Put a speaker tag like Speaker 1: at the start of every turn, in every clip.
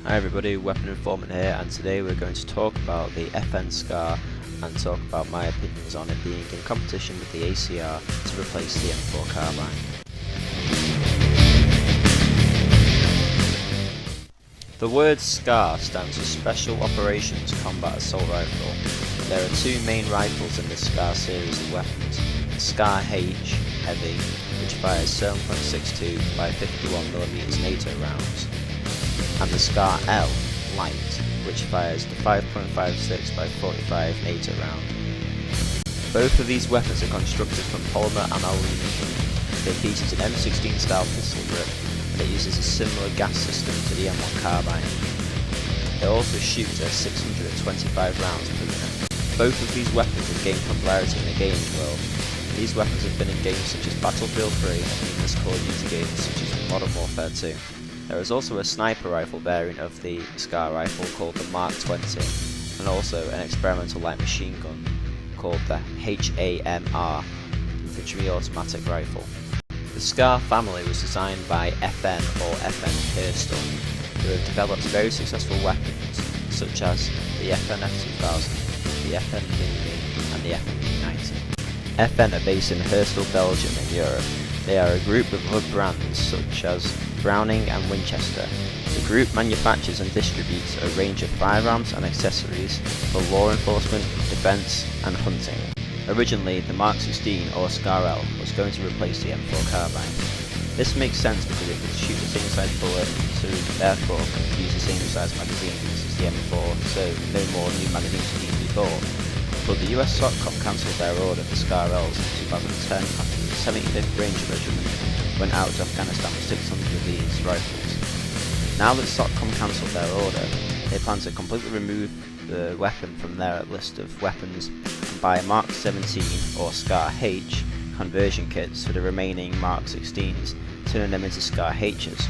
Speaker 1: Hi everybody, Weapon Informant here, and today we're going to talk about the FN SCAR and talk about my opinions on it being in competition with the ACR to replace the M4 carbine. The word SCAR stands for Special Operations Combat Assault Rifle. There are two main rifles in the SCAR series of weapons: the SCAR H Heavy, which fires 7.62 by 51mm NATO rounds, and the SCAR L Light, which fires the 5.56 by 45 NATO round. Both of these weapons are constructed from polymer and aluminium. They feature an M16 style pistol grip, and it uses a similar gas system to the M1 carbine. It also shoots at 625 rounds per minute. Both of these weapons have gained popularity in the gaming world. These weapons have been in games such as Battlefield 3 and numerous Call of Duty games such as Modern Warfare 2. There is also a sniper rifle variant of the SCAR rifle called the Mark 20, and also an experimental light machine gun called the HAMR Infantry Automatic Rifle. The SCAR family was designed by FN or FN Herstal, who have developed very successful weapons such as the FN F2000, the FN Mini and the FN P90. FN are based in Herstal, Belgium in Europe. They are a group of other brands such as Browning and Winchester. The group manufactures and distributes a range of firearms and accessories for law enforcement, defence and hunting. Originally, the Mark 16 or SCAR L was going to replace the M4 carbine. This makes sense because it could shoot the same size bullet, so therefore could use the same size magazines as the M4, so no more new magazines need to be bought. But the US SOCOM cancelled their order for SCAR Ls in 2010 after the 75th Ranger Regiment went out to Afghanistan with 600 of these rifles. Now that SOCOM cancelled their order, they plan to completely remove the weapon from their list of weapons and buy Mark 17 or SCAR H conversion kits for the remaining Mark 16s, turning them into SCAR H's,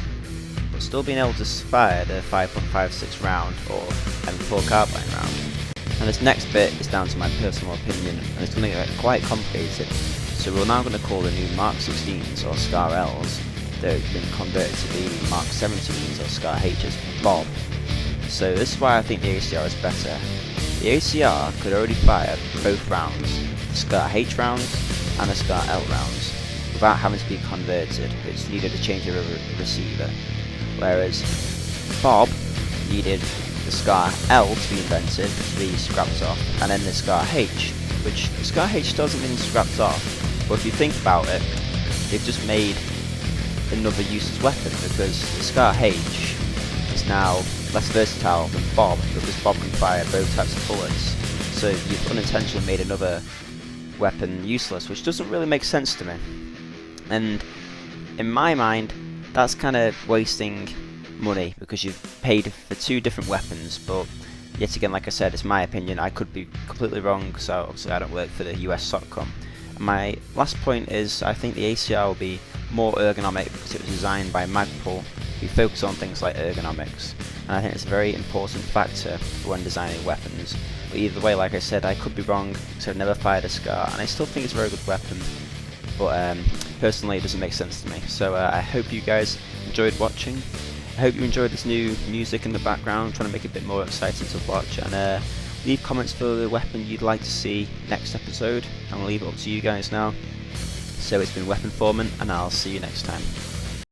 Speaker 1: but still being able to fire the 5.56 round or M4 carbine round. And this next bit is down to my personal opinion, and it's going to get quite complicated. So we're now going to call the new Mark 16s or SCAR Ls that have been converted to the Mark 17s or SCAR H's Bob. So this is why I think the ACR is better. The ACR could already fire both rounds, the SCAR H rounds and the SCAR L rounds, without having to be converted, which needed a change of a receiver. Whereas Bob needed the SCAR L to be invented, to be scrapped off, and then the SCAR H, which the SCAR H still hasn't been scrapped off. But if you think about it, they've just made another useless weapon, because the SCAR H is now less versatile than Bob, because Bob can fire both types of bullets. So you've unintentionally made another weapon useless, which doesn't really make sense to me. And in my mind, that's kind of wasting money, because you've paid for two different weapons. But yet again, like I said, it's my opinion. I could be completely wrong, so obviously I don't work for the US SOCOM. My last point is, I think the ACR will be more ergonomic because it was designed by Magpul, who focus on things like ergonomics, and I think it's a very important factor for when designing weapons. But either way, like I said, I could be wrong, so I've never fired a SCAR, and I still think it's a very good weapon, but personally it doesn't make sense to me. So I hope you guys enjoyed watching. I hope you enjoyed this new music in the background, trying to make it a bit more exciting to watch, and leave comments for the weapon you'd like to see next episode. I'm going to leave it up to you guys now. So it's been Weapon Informant, and I'll see you next time.